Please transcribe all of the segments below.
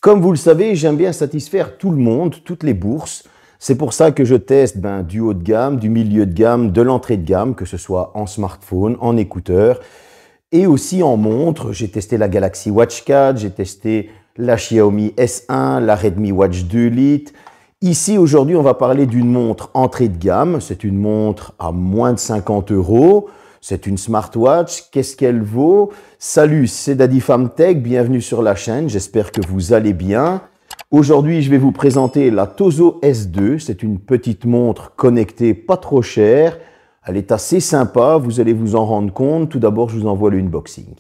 Comme vous le savez, j'aime bien satisfaire tout le monde, toutes les bourses. C'est pour ça que je teste du haut de gamme, du milieu de gamme, de l'entrée de gamme, que ce soit en smartphone, en écouteur et aussi en montre. J'ai testé la Galaxy Watch 4, j'ai testé la Xiaomi S1, la Redmi Watch 2 Lite. Ici, aujourd'hui, on va parler d'une montre entrée de gamme. C'est une montre à moins de 50 €. C'est une smartwatch. Qu'est-ce qu'elle vaut? Salut, c'est Daddy Fam Tech. Bienvenue sur la chaîne. J'espère que vous allez bien. Aujourd'hui, je vais vous présenter la Tozo S2. C'est une petite montre connectée, pas trop chère. Elle est assez sympa. Vous allez vous en rendre compte. Tout d'abord, je vous envoie le unboxing.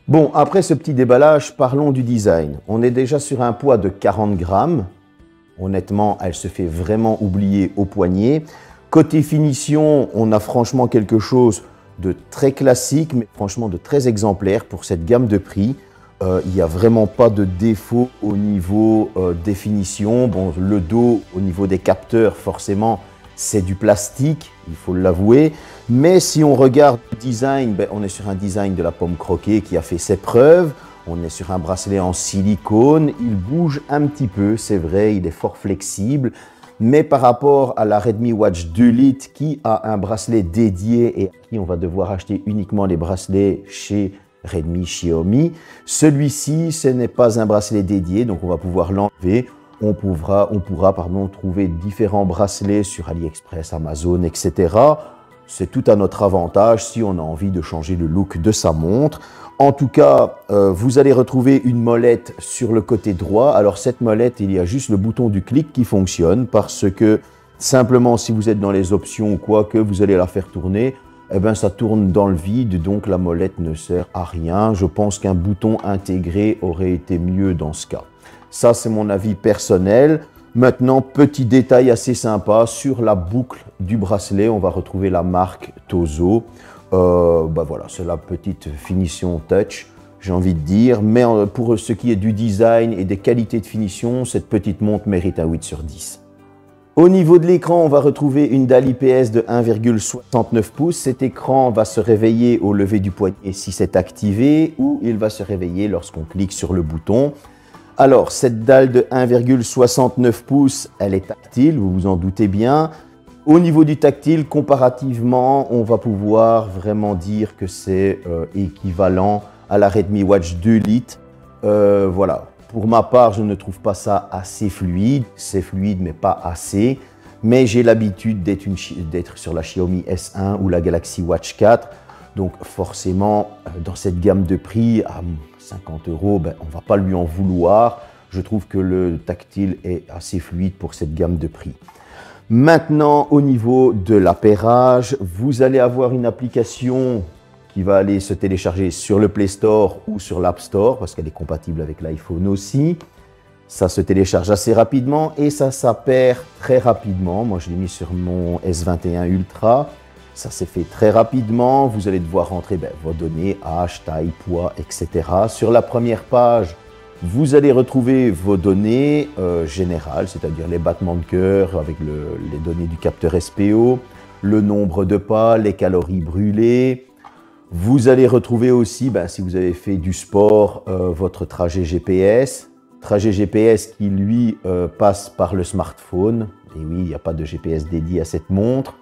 Bon, après ce petit déballage, parlons du design. On est déjà sur un poids de 40 grammes. Honnêtement, elle se fait vraiment oublier au poignet. Côté finition, on a franchement quelque chose de très classique, mais franchement de très exemplaire pour cette gamme de prix. Il n'y a vraiment pas de défaut au niveau définition. Bon, le dos, au niveau des capteurs, forcément, c'est du plastique, il faut l'avouer. Mais si on regarde le design, on est sur un design de la pomme croquée qui a fait ses preuves. On est sur un bracelet en silicone. Il bouge un petit peu, c'est vrai, il est fort flexible. Mais par rapport à la Redmi Watch 2 Lite qui a un bracelet dédié et à qui on va devoir acheter uniquement les bracelets chez Redmi, Xiaomi, celui-ci, ce n'est pas un bracelet dédié, donc on va pouvoir l'enlever. On pourra trouver différents bracelets sur AliExpress, Amazon, etc. C'est tout à notre avantage si on a envie de changer le look de sa montre. En tout cas, vous allez retrouver une molette sur le côté droit. Alors cette molette, il y a juste le bouton du clic qui fonctionne parce que simplement si vous êtes dans les options ou quoi, que vous allez la faire tourner, eh bien ça tourne dans le vide, donc la molette ne sert à rien. Je pense qu'un bouton intégré aurait été mieux dans ce cas. Ça, c'est mon avis personnel. Maintenant, petit détail assez sympa, sur la boucle du bracelet, on va retrouver la marque Tozo. Voilà, c'est la petite finition touch, j'ai envie de dire. Mais pour ce qui est du design et des qualités de finition, cette petite montre mérite un 8 sur 10. Au niveau de l'écran, on va retrouver une dalle IPS de 1,69 pouces. Cet écran va se réveiller au lever du poignet si c'est activé ou il va se réveiller lorsqu'on clique sur le bouton. Alors, cette dalle de 1,69 pouces, elle est tactile, vous vous en doutez bien. Au niveau du tactile, comparativement, on va pouvoir vraiment dire que c'est équivalent à la Redmi Watch 2 Lite. Voilà, pour ma part, je ne trouve pas ça assez fluide. C'est fluide, mais pas assez. Mais j'ai l'habitude d'être sur la Xiaomi S1 ou la Galaxy Watch 4. Donc forcément, dans cette gamme de prix, à 50 €, on ne va pas lui en vouloir. Je trouve que le tactile est assez fluide pour cette gamme de prix. Maintenant, au niveau de l'appairage, vous allez avoir une application qui va aller se télécharger sur le Play Store ou sur l'App Store, parce qu'elle est compatible avec l'iPhone aussi. Ça se télécharge assez rapidement et ça perd très rapidement. Moi, je l'ai mis sur mon S21 Ultra. Ça s'est fait très rapidement. Vous allez devoir rentrer vos données, âge, taille, poids, etc. Sur la première page, vous allez retrouver vos données générales, c'est-à-dire les battements de cœur avec les données du capteur SPO, le nombre de pas, les calories brûlées. Vous allez retrouver aussi, si vous avez fait du sport, votre trajet GPS. Trajet GPS qui, lui, passe par le smartphone. Et oui, il n'y a pas de GPS dédié à cette montre.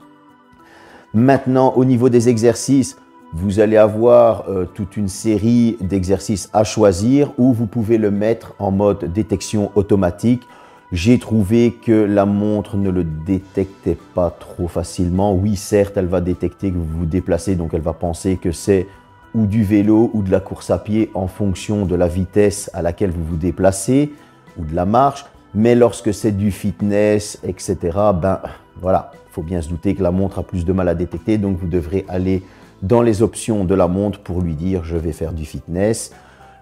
Maintenant, au niveau des exercices, vous allez avoir toute une série d'exercices à choisir où vous pouvez le mettre en mode détection automatique. J'ai trouvé que la montre ne le détectait pas trop facilement. Oui, certes, elle va détecter que vous vous déplacez, donc elle va penser que c'est ou du vélo ou de la course à pied en fonction de la vitesse à laquelle vous vous déplacez ou de la marche. Mais lorsque c'est du fitness, etc., voilà, il faut bien se douter que la montre a plus de mal à détecter. Donc, vous devrez aller dans les options de la montre pour lui dire « je vais faire du fitness ».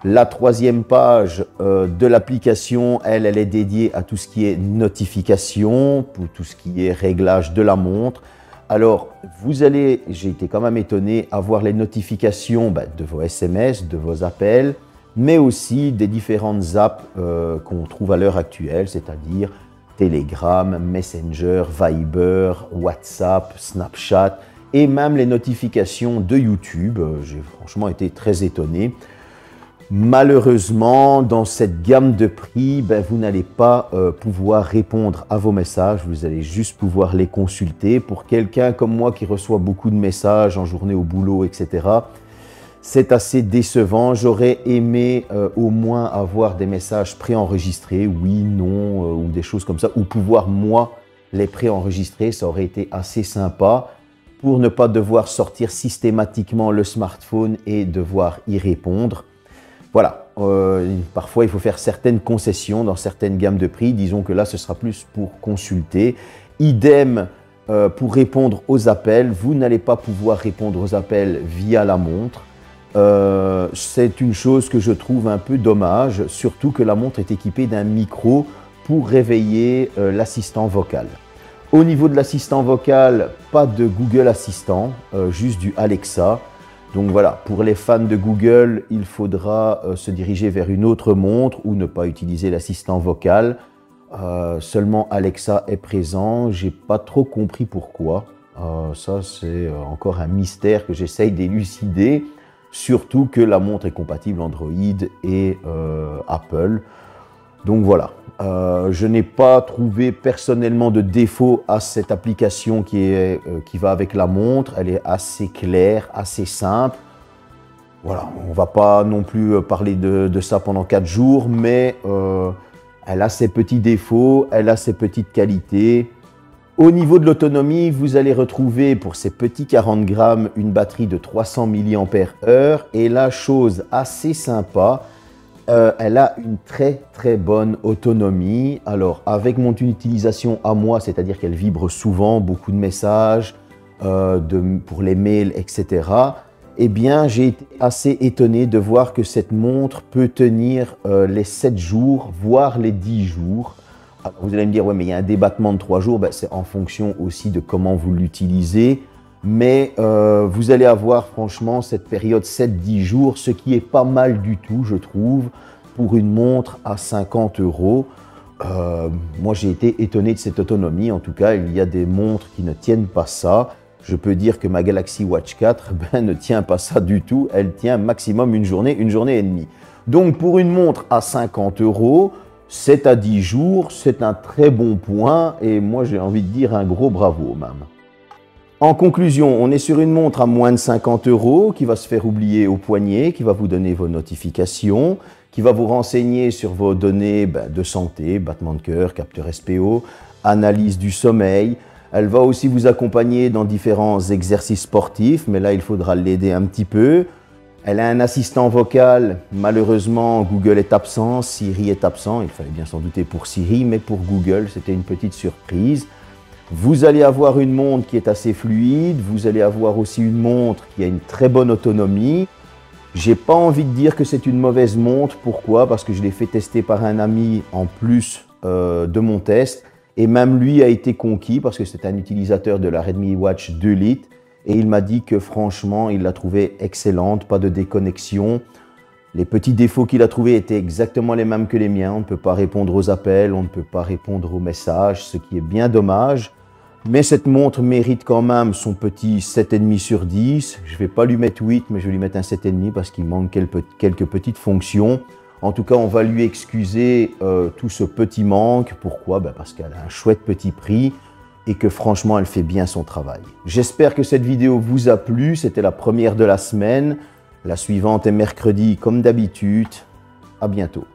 La troisième page de l'application, elle est dédiée à tout ce qui est notification, pour tout ce qui est réglage de la montre. Alors, vous allez, j'ai été quand même étonné, avoir les notifications de vos SMS, de vos appels, mais aussi des différentes apps qu'on trouve à l'heure actuelle, c'est-à-dire Telegram, Messenger, Viber, WhatsApp, Snapchat et même les notifications de YouTube. J'ai franchement été très étonné. Malheureusement, dans cette gamme de prix, vous n'allez pas pouvoir répondre à vos messages, vous allez juste pouvoir les consulter. Pour quelqu'un comme moi qui reçoit beaucoup de messages en journée au boulot, etc., c'est assez décevant. J'aurais aimé au moins avoir des messages préenregistrés, oui, non, ou des choses comme ça, ou pouvoir moi les préenregistrer, ça aurait été assez sympa pour ne pas devoir sortir systématiquement le smartphone et devoir y répondre. Voilà, parfois il faut faire certaines concessions dans certaines gammes de prix. Disons que là, ce sera plus pour consulter. Idem pour répondre aux appels. Vous n'allez pas pouvoir répondre aux appels via la montre. C'est une chose que je trouve un peu dommage, surtout que la montre est équipée d'un micro pour réveiller l'assistant vocal. Au niveau de l'assistant vocal, pas de Google Assistant, juste du Alexa. Donc voilà, pour les fans de Google, il faudra se diriger vers une autre montre ou ne pas utiliser l'assistant vocal. Seulement Alexa est présent, j'ai pas trop compris pourquoi. Ça, c'est encore un mystère que j'essaye d'élucider. Surtout que la montre est compatible Android et Apple. Donc voilà, je n'ai pas trouvé personnellement de défaut à cette application qui va avec la montre. Elle est assez claire, assez simple. Voilà, on ne va pas non plus parler de ça pendant 4 jours, mais elle a ses petits défauts, elle a ses petites qualités. Au niveau de l'autonomie, vous allez retrouver pour ces petits 40 grammes une batterie de 300 mAh. Et la chose assez sympa, elle a une très bonne autonomie. Alors avec mon utilisation à moi, c'est-à-dire qu'elle vibre souvent, beaucoup de messages pour les mails, etc. Eh bien, j'ai été assez étonné de voir que cette montre peut tenir les 7 jours, voire les 10 jours. Alors, vous allez me dire, ouais, mais il y a un débattement de 3 jours, c'est en fonction aussi de comment vous l'utilisez. Mais vous allez avoir franchement cette période 7-10 jours, ce qui est pas mal du tout, je trouve, pour une montre à 50 €. Moi, j'ai été étonné de cette autonomie. En tout cas, il y a des montres qui ne tiennent pas ça. Je peux dire que ma Galaxy Watch 4 ne tient pas ça du tout. Elle tient maximum une journée et demie. Donc, pour une montre à 50 €, 7 à 10 jours, c'est un très bon point. Et moi, j'ai envie de dire un gros bravo même. En conclusion, on est sur une montre à moins de 50 € qui va se faire oublier au poignet, qui va vous donner vos notifications, qui va vous renseigner sur vos données de santé, battement de cœur, capteur SPO, analyse du sommeil. Elle va aussi vous accompagner dans différents exercices sportifs, mais là, il faudra l'aider un petit peu. Elle a un assistant vocal. Malheureusement, Google est absent, Siri est absent. Il fallait bien s'en douter pour Siri, mais pour Google, c'était une petite surprise. Vous allez avoir une montre qui est assez fluide. Vous allez avoir aussi une montre qui a une très bonne autonomie. J'ai pas envie de dire que c'est une mauvaise montre. Pourquoi? Parce que je l'ai fait tester par un ami en plus de mon test. Et même lui a été conquis parce que c'est un utilisateur de la Redmi Watch 2 Lite. Et il m'a dit que franchement, il l'a trouvée excellente, pas de déconnexion. Les petits défauts qu'il a trouvés étaient exactement les mêmes que les miens. On ne peut pas répondre aux appels, on ne peut pas répondre aux messages, ce qui est bien dommage. Mais cette montre mérite quand même son petit 7,5 sur 10. Je ne vais pas lui mettre 8, mais je vais lui mettre un 7,5 parce qu'il manque quelques petites fonctions. En tout cas, on va lui excuser tout ce petit manque. Pourquoi? Parce qu'elle a un chouette petit prix et que franchement, elle fait bien son travail. J'espère que cette vidéo vous a plu. C'était la première de la semaine. La suivante est mercredi comme d'habitude. À bientôt.